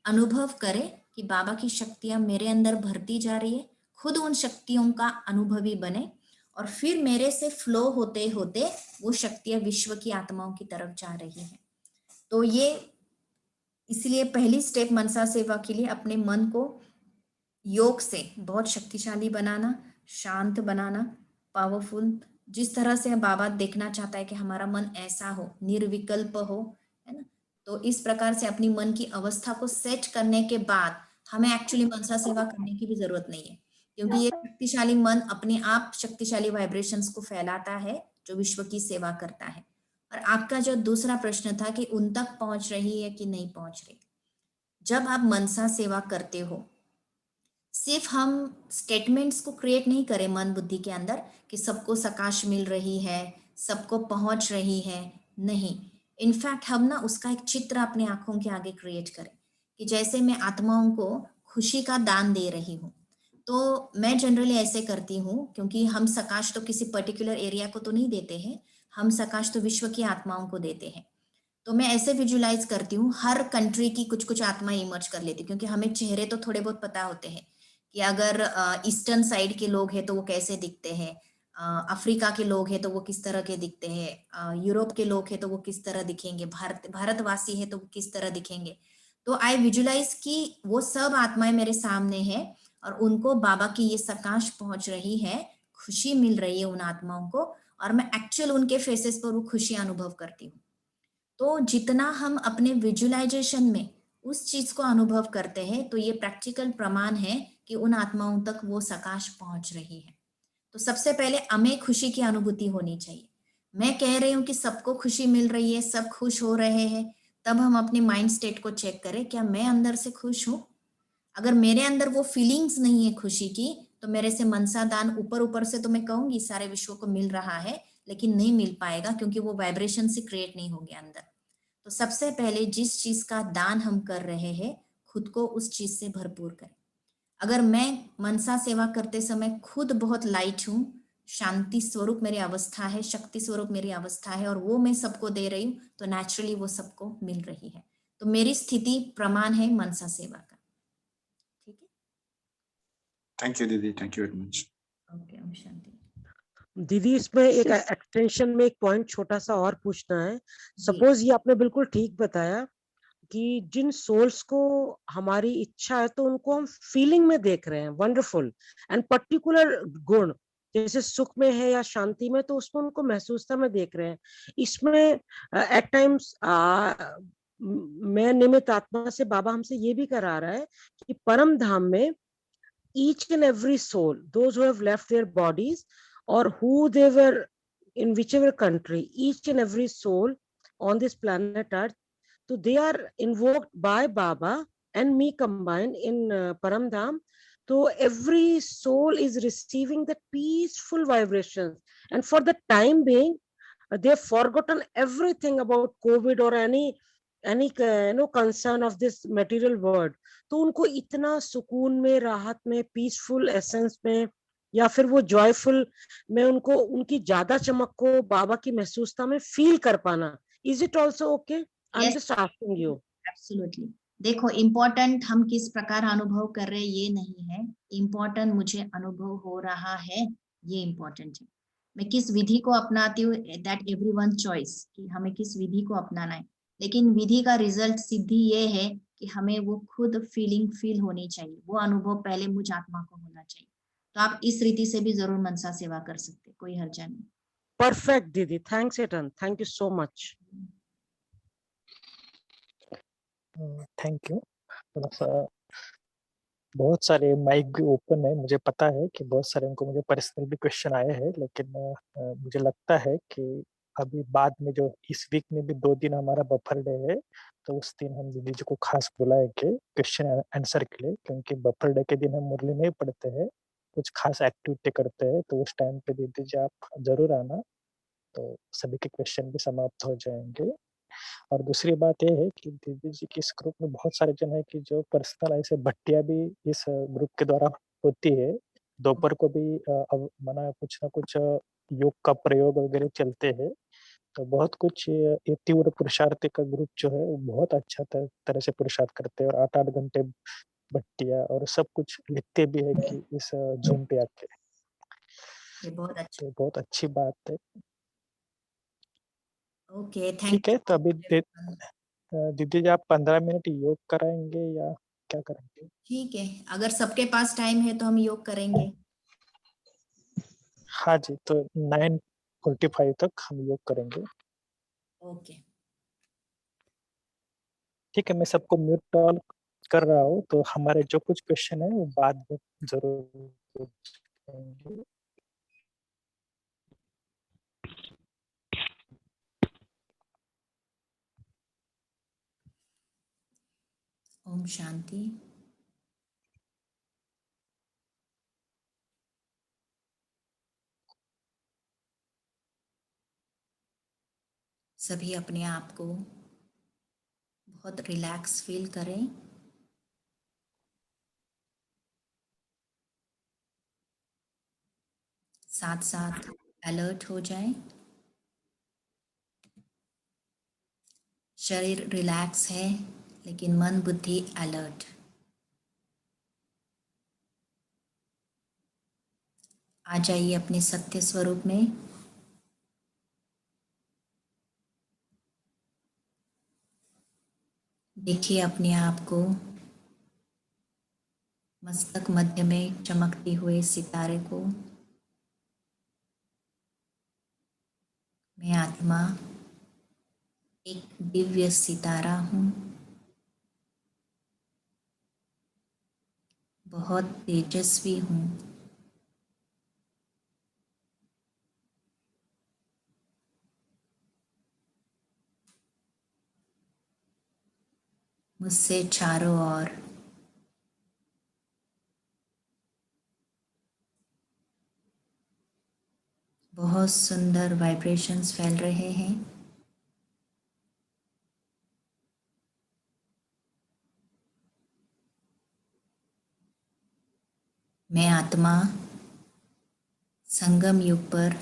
अनुभव करें कि बाबा की शक्तियां मेरे अंदर भरती जा रही है, खुद उन शक्तियों का अनुभवी बने और फिर मेरे से फ्लो होते होते वो शक्तियां विश्व की आत्माओं की तरफ जा रही हैं। तो ये इसलिए पहली स्टेप मनसा सेवा के लिए अपने मन को योग से बहुत शक्तिशाली बनाना, शांत बनाना, पावरफुल, जिस तरह से बाबा देखना चाहता है कि हमारा मन ऐसा हो, निर्विकल्प हो, है ना। तो इस प्रकार से अपनी मन की अवस्था को सेट करने के बाद हमें एक्चुअली मनसा सेवा करने की भी जरूरत नहीं है, क्योंकि ये शक्तिशाली मन अपने आप शक्तिशाली वाइब्रेशंस को फैलाता है जो विश्व की सेवा करता है। और आपका जो दूसरा प्रश्न था कि उन तक पहुंच रही है कि नहीं पहुंच रही, जब आप मनसा सेवा करते हो, सिर्फ हम स्टेटमेंट्स को क्रिएट नहीं करें मन बुद्धि के अंदर कि सबको सकाश मिल रही है, सबको पहुंच रही है, नहीं। इनफैक्ट हम ना उसका एक चित्र अपने आंखों के आगे क्रिएट करें कि जैसे मैं आत्माओं को खुशी का दान दे रही हूँ। तो मैं जनरली ऐसे करती हूँ, क्योंकि हम सकाश तो किसी पर्टिकुलर एरिया को तो नहीं देते हैं, हम सकाश तो विश्व की आत्माओं को देते हैं। तो मैं ऐसे विजुलाइज करती हूँ, हर कंट्री की कुछ कुछ आत्माएं इमर्ज कर लेती हूँ, क्योंकि हमें चेहरे तो थोड़े बहुत पता होते हैं कि अगर ईस्टर्न साइड के लोग हैं तो वो कैसे दिखते हैं, अफ्रीका के लोग हैं तो वो किस तरह के दिखते हैं, यूरोप के लोग हैं तो वो किस तरह दिखेंगे, भारतवासी है तो वो किस तरह दिखेंगे। तो आई विजुलाइज कि वो सब आत्माएं मेरे सामने हैं और उनको बाबा की ये सकाश पहुंच रही है, खुशी मिल रही है उन आत्माओं को, और मैं एक्चुअल उनके फेसेस पर वो खुशी अनुभव करती हूँ। तो जितना हम अपने विजुलाइजेशन में उस चीज को अनुभव करते हैं, तो ये प्रैक्टिकल प्रमाण है कि उन आत्माओं तक वो सकाश पहुंच रही है। तो सबसे पहले हमें खुशी की अनुभूति होनी चाहिए। मैं कह रही हूँ कि सबको खुशी मिल रही है, सब खुश हो रहे हैं, तब हम अपने माइंड स्टेट को चेक करें, क्या मैं अंदर से खुश हूँ? अगर मेरे अंदर वो फीलिंग्स नहीं है खुशी की, तो मेरे से मनसा दान ऊपर ऊपर से तो मैं कहूंगी सारे विश्व को मिल रहा है, लेकिन नहीं मिल पाएगा, क्योंकि वो वाइब्रेशन से क्रिएट नहीं हो गया अंदर। तो सबसे पहले जिस चीज का दान हम कर रहे हैं, खुद को उस चीज से भरपूर करें। अगर मैं मनसा सेवा करते समय खुद बहुत लाइट हूँ, शांति स्वरूप मेरी अवस्था है, शक्ति स्वरूप मेरी अवस्था है, और वो मैं सबको दे रही हूँ, तो नेचुरली वो सबको मिल रही है। तो मेरी स्थिति प्रमाण है मनसा सेवा का। ठीक है, थैंक यू दीदी, thank you very much. Okay, ओम शांति। दीदी इसमें एक एक्सटेंशन में एक पॉइंट छोटा सा और पूछना है। सपोज ये आपने बिल्कुल ठीक बताया कि जिन सोल्स को हमारी इच्छा है तो उनको हम फीलिंग में देख रहे हैं, वंडरफुल, एंड पर्टिकुलर गुण जैसे सुख में है या शांति में, तो उसमें उनको महसूसता में देख रहे हैं। इसमें एट टाइम्स मैं निमित्त आत्मा से बाबा हमसे ये भी करा रहा है कि परम धाम में each and every soul, those who have left their bodies or who they were in whichever country, each and every soul on this planet Earth, so they are invoked by Baba and me combined in Param Dham. So every soul is receiving the peaceful vibrations, and for the time being, they've forgotten everything about COVID or any concern of this material world. तो उनको इतना सुकून में, राहत में, पीसफुल एसेंस में, या फिर वो जॉयफुल में उनको उनकी ज्यादा चमक को बाबा की महसूसता में फील कर पाना, is it also okay? I am just asking you. Absolutely. देखो, इम्पोर्टेंट हम किस प्रकार अनुभव कर रहे हैं ये नहीं है, इम्पोर्टेंट मुझे अनुभव हो रहा है, ये इम्पोर्टेंट है। मैं किस विधि को अपनाती हूँ, दैट एवरीवन चॉइस, कि हमें किस विधि को अपनाना है। लेकिन विधि का रिजल्ट सिद्धि ये है कि हमें वो खुद फीलिंग फील होनी चाहिए, वो अनुभव पहले मुझ आत्मा को होना चाहिए। तो आप इस रीति से भी जरूर मनसा सेवा कर सकते, कोई हर्जा नहीं। परफेक्ट दीदी, thanks Eton, thank you so much. Thank you. थोड़ा सा बहुत सारे माइक भी ओपन है, मुझे पता है कि बहुत सारे उनको मुझे पर्सनल भी क्वेश्चन आए हैं, लेकिन मुझे लगता है कि अभी बाद में जो इस वीक में भी 2 दिन हमारा बफर डे है, तो उस दिन हम दीदी जी को खास बुलाएंगे क्वेश्चन आंसर के लिए, क्योंकि बफर डे के दिन हम मुरली नहीं पढ़ते हैं, कुछ खास एक्टिविटी करते हैं, तो उस टाइम पे दीदी जी आप जरूर आना, तो सभी के क्वेश्चन भी समाप्त हो जाएंगे। और दूसरी बात ये है कि दीदी जी के इस ग्रुप में बहुत सारे जन है कि जो पर्सनल ऐसे भट्टियां भी इस ग्रुप के द्वारा होती है। दोपहर को भी अब मना कुछ ना कुछ योग का प्रयोग वगैरह चलते हैं, तो बहुत कुछ ये तीव्र पुरुषार्थ का ग्रुप जो है वो बहुत अच्छा तरह से पुरुषार्थ करते हैं, और 8-8 घंटे भट्टियां और सब कुछ लिखते भी है कि इस जूम पे आके। ये बहुत अच्छा, तो बहुत अच्छी बात है। ओके, थैंक ठीक है, यू। तो अभी दीदी जी आप 15 मिनट योग कराएंगे या क्या करेंगे? ठीक है, अगर सबके पास टाइम है तो हम योग करेंगे। हाँ जी, तो 9:45 तक हम योग करेंगे। ओके, ठीक है, मैं सबको म्यूट ऑल कर रहा हूँ, तो हमारे जो कुछ क्वेश्चन है वो बाद में जरूर पूछेंगे। ओम शांति। सभी अपने आप को बहुत रिलैक्स फील करें। साथ साथ अलर्ट हो जाएं। शरीर रिलैक्स है लेकिन मन बुद्धि अलर्ट। आ जाइए अपने सत्य स्वरूप में। देखिए अपने आप को मस्तक मध्य में चमकते हुए सितारे को। मैं आत्मा एक दिव्य सितारा हूँ, बहुत तेजस्वी हूँ। मुझसे चारों ओर बहुत सुंदर वाइब्रेशंस फैल रहे हैं। मैं आत्मा संगम युग पर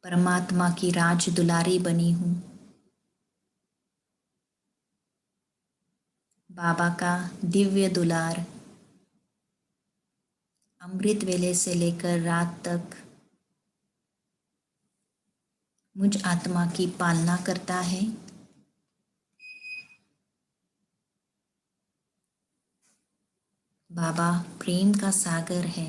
परमात्मा की राज दुलारी बनी हूँ। बाबा का दिव्य दुलार अमृत वेले से लेकर रात तक मुझ आत्मा की पालना करता है। बाबा प्रेम का सागर है।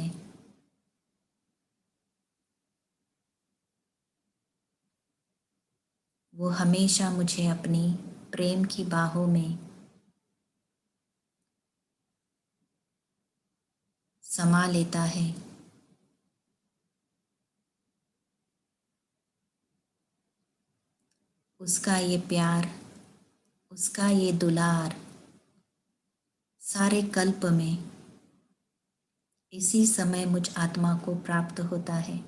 वो हमेशा मुझे अपनी प्रेम की बाहों में समा लेता है। उसका ये प्यार, उसका ये दुलार सारे कल्प में इसी समय मुझ आत्मा को प्राप्त होता है।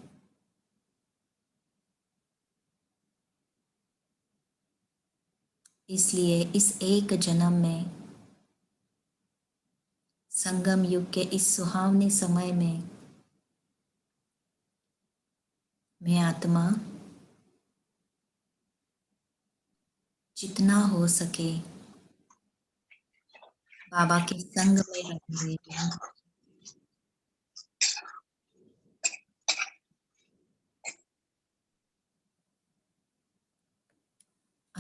इसलिए इस एक जन्म में संगम युग के इस सुहावने समय में मैं आत्मा जितना हो सके बाबा के संग में रह रही हूँ।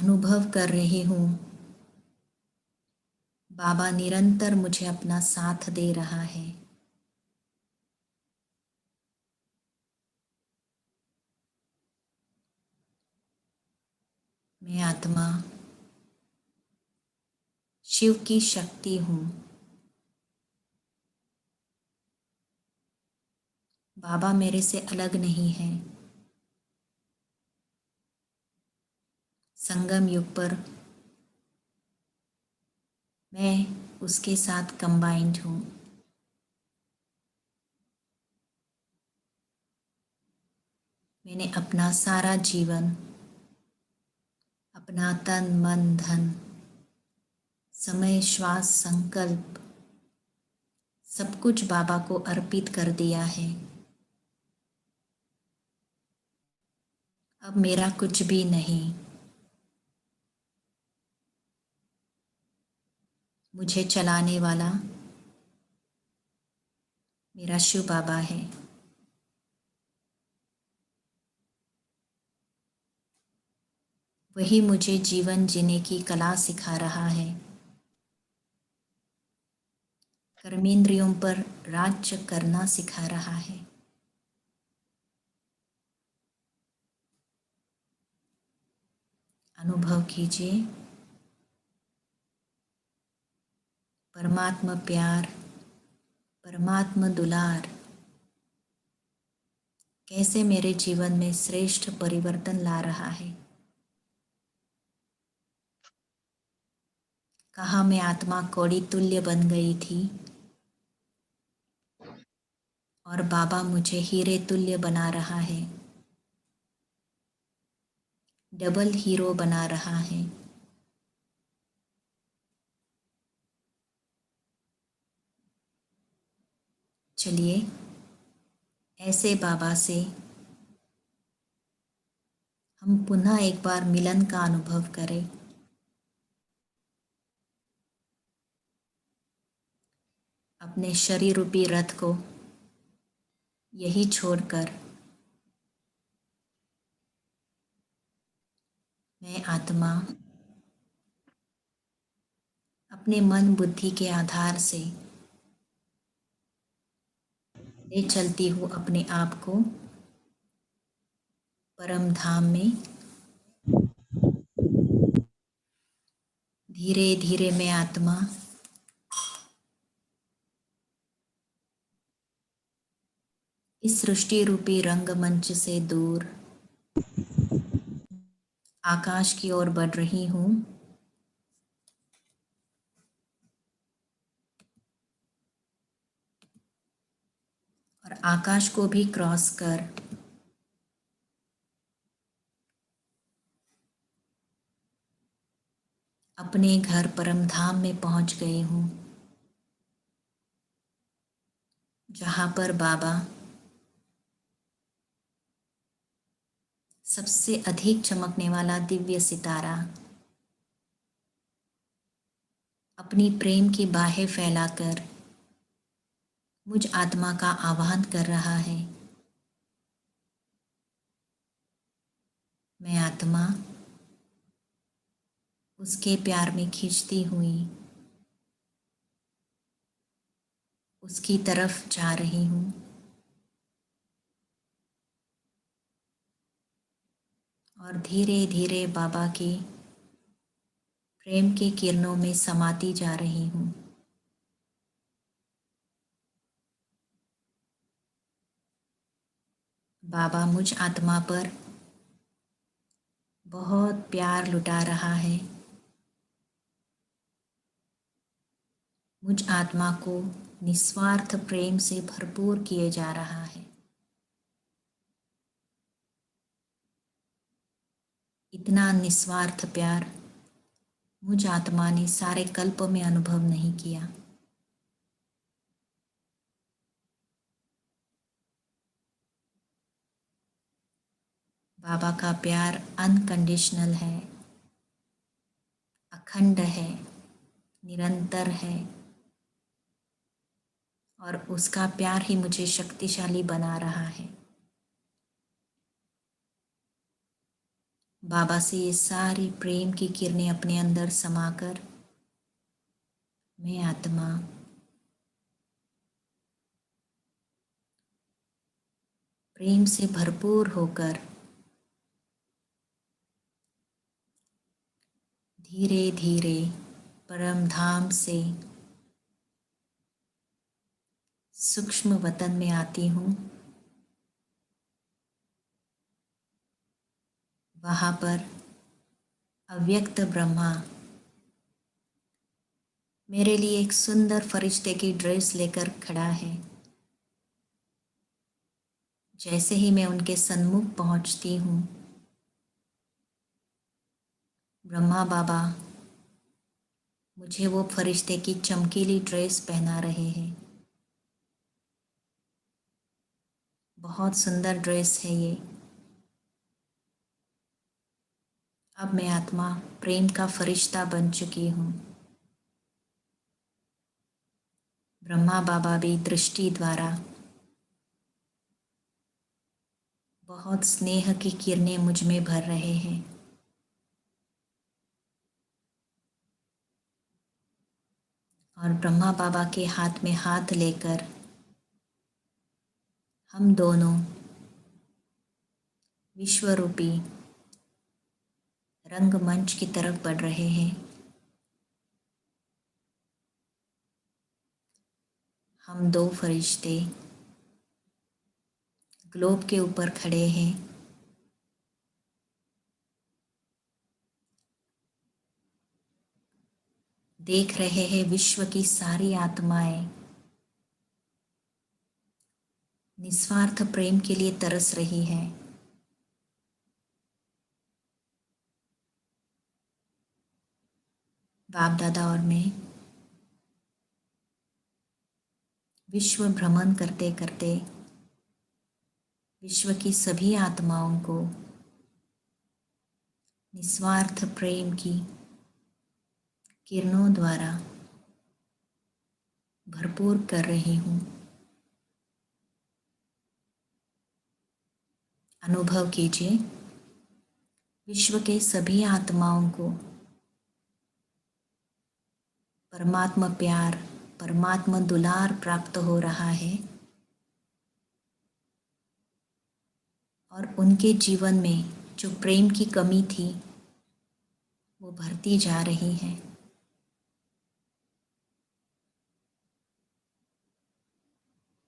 अनुभव कर रही हूँ बाबा निरंतर मुझे अपना साथ दे रहा है। मैं आत्मा शिव की शक्ति हूँ। बाबा मेरे से अलग नहीं है। संगम युग पर मैं उसके साथ कंबाइंड हूँ। मैंने अपना सारा जीवन, अपना तन मन धन, समय श्वास संकल्प सब कुछ बाबा को अर्पित कर दिया है। अब मेरा कुछ भी नहीं। मुझे चलाने वाला मेरा शिव बाबा है। वही मुझे जीवन जीने की कला सिखा रहा है। कर्मेंद्रियों पर राज्य करना सिखा रहा है। अनुभव कीजिए परमात्मा प्यार, परमात्मा दुलार कैसे मेरे जीवन में श्रेष्ठ परिवर्तन ला रहा है। कहा मैं आत्मा कौड़ी तुल्य बन गई थी और बाबा मुझे हीरे तुल्य बना रहा है, डबल हीरो बना रहा है। चलिए ऐसे बाबा से हम पुनः एक बार मिलन का अनुभव करें। अपने शरीर रूपी रथ को यही छोड़कर मैं आत्मा अपने मन बुद्धि के आधार से ले चलती हूँ अपने आप को परम धाम में। धीरे धीरे मैं आत्मा इस सृष्टि रूपी रंगमंच से दूर आकाश की ओर बढ़ रही हूँ। और आकाश को भी क्रॉस कर अपने घर परम धाम में पहुंच गई हूँ, जहाँ पर बाबा सबसे अधिक चमकने वाला दिव्य सितारा अपनी प्रेम की बाहें फैलाकर मुझ आत्मा का आह्वान कर रहा है। मैं आत्मा उसके प्यार में खींचती हुई उसकी तरफ जा रही हूँ। और धीरे धीरे बाबा की प्रेम के किरणों में समाती जा रही हूँ। बाबा मुझ आत्मा पर बहुत प्यार लुटा रहा है। मुझ आत्मा को निस्वार्थ प्रेम से भरपूर किए जा रहा है। इतना निस्वार्थ प्यार मुझ आत्मा ने सारे कल्प में अनुभव नहीं किया। बाबा का प्यार अनकंडीशनल है, अखंड है, निरंतर है और उसका प्यार ही मुझे शक्तिशाली बना रहा है। बाबा से ये सारी प्रेम की किरणें अपने अंदर समाकर मैं आत्मा प्रेम से भरपूर होकर धीरे धीरे परम धाम से सूक्ष्म वतन में आती हूँ। वहाँ पर अव्यक्त ब्रह्मा मेरे लिए एक सुंदर फरिश्ते की ड्रेस लेकर खड़ा है। जैसे ही मैं उनके सन्मुख पहुँचती हूँ, ब्रह्मा बाबा मुझे वो फरिश्ते की चमकीली ड्रेस पहना रहे हैं। बहुत सुंदर ड्रेस है ये। अब मैं आत्मा प्रेम का फरिश्ता बन चुकी हूँ। ब्रह्मा बाबा भी दृष्टि द्वारा बहुत स्नेह की किरणें मुझ में भर रहे हैं। और ब्रह्मा बाबा के हाथ में हाथ लेकर हम दोनों विश्वरूपी रंगमंच की तरफ बढ़ रहे हैं। हम दो फरिश्ते ग्लोब के ऊपर खड़े हैं। देख रहे हैं विश्व की सारी आत्माएं निस्वार्थ प्रेम के लिए तरस रही है। बाप दादा और मैं विश्व भ्रमण करते करते विश्व की सभी आत्माओं को निस्वार्थ प्रेम की किरणों द्वारा भरपूर कर रही हूँ। अनुभव कीजिए, विश्व के सभी आत्माओं को परमात्मा प्यार, परमात्मा दुलार प्राप्त हो रहा है और उनके जीवन में जो प्रेम की कमी थी वो भरती जा रही है।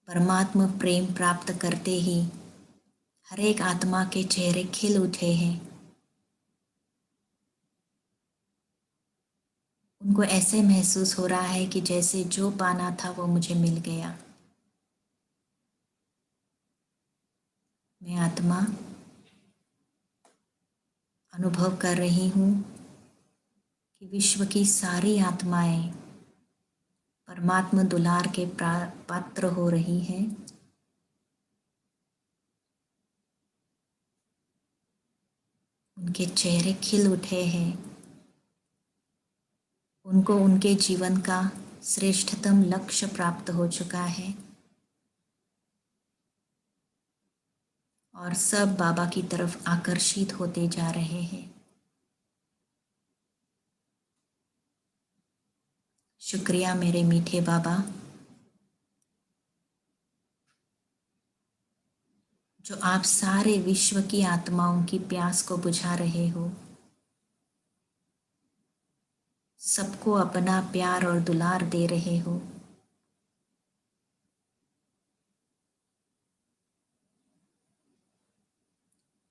परमात्मा प्रेम प्राप्त करते ही हर एक आत्मा के चेहरे खिल उठे हैं। उनको ऐसे महसूस हो रहा है कि जैसे जो पाना था वो मुझे मिल गया। मैं आत्मा अनुभव कर रही हूँ कि विश्व की सारी आत्माएं परमात्मा दुलार के पात्र हो रही है। उनके चेहरे खिल उठे हैं। उनको उनके जीवन का श्रेष्ठतम लक्ष्य प्राप्त हो चुका है और सब बाबा की तरफ आकर्षित होते जा रहे हैं। शुक्रिया मेरे मीठे बाबा, जो आप सारे विश्व की आत्माओं की प्यास को बुझा रहे हो। सबको अपना प्यार और दुलार दे रहे हो।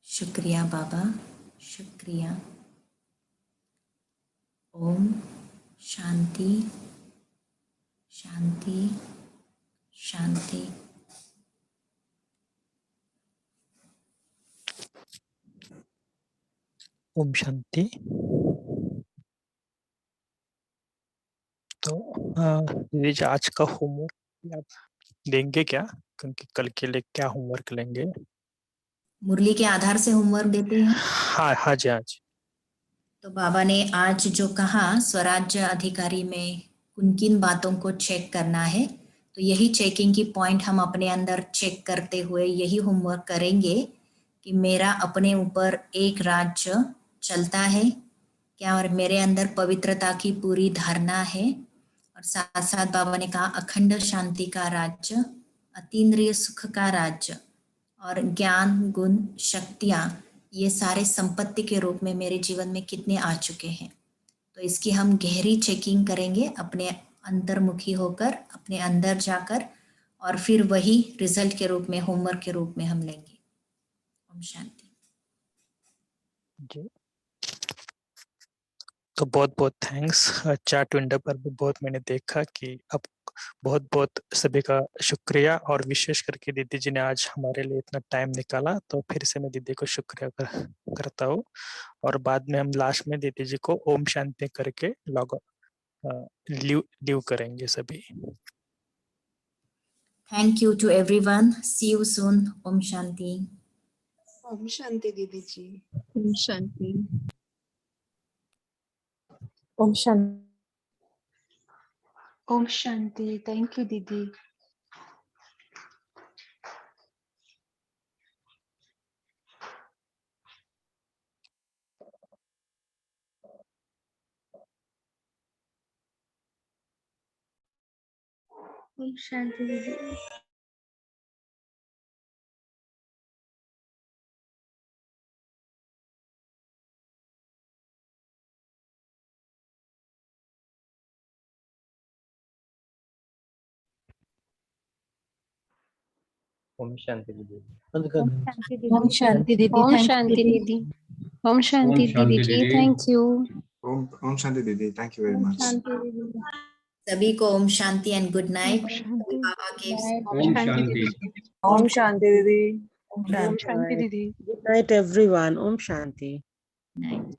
शुक्रिया बाबा, शुक्रिया। ओम शांति शांति शांति। ओम शांति। तो दीदी जी, आज का होमवर्क आप देंगे क्या? क्योंकि कल के लिए क्या होमवर्क लेंगे? मुरली के आधार से होमवर्क देते हैं। हाँ जी, हाँ जी। तो बाबा ने आज जो कहा स्वराज्य अधिकारी में किन किन बातों को चेक करना है, तो यही चेकिंग की पॉइंट हम अपने अंदर चेक करते हुए यही होमवर्क करेंगे कि मेरा अपने ऊपर एक राज्य चलता है क्या, और मेरे अंदर पवित्रता की पूरी धारणा है। और साथ साथ बाबा ने कहा अखंड शांति का राज्य, अतीन्द्रिय सुख का राज्य और ज्ञान गुण शक्तियाँ, ये सारे संपत्ति के रूप में मेरे जीवन में कितने आ चुके हैं। तो इसकी हम गहरी चेकिंग करेंगे अपने अंतर्मुखी होकर, अपने अंदर जाकर, और फिर वही रिजल्ट के रूप में, होमवर्क के रूप में हम लेंगे। ओम शांति। जी, तो बहुत बहुत थैंक्स। चैट विंडो पर भी बहुत मैंने देखा कि अब बहुत बहुत सभी का शुक्रिया, और विशेष करके दीदी जी ने आज हमारे लिए इतना टाइम निकाला, तो फिर से मैं दीदी को शुक्रिया करता हूँ। और बाद में हम लास्ट में दीदी जी को ओम शांति करके लीव करेंगे सभी। Thank you to everyone, see you soon. ओम शांति। ओम शांति दीदी जी। ओम शांति। ओम शांति। ओम शांति। थैंक यू दीदी। ओम शांति दीदी। ओम शांति दीदी। ओम शांति दीदी। ओम शांति दीदी। ओम शांति दीदी जी, थैंक यू। ओम शांति दीदी, थैंक यू वेरी मच। सभी को ओम शांति एंड गुड नाइट। बाबा के ओम शांति। ओम शांति दीदी। ओम शांति दीदी। Good night everyone. ओम शांति। नाइट।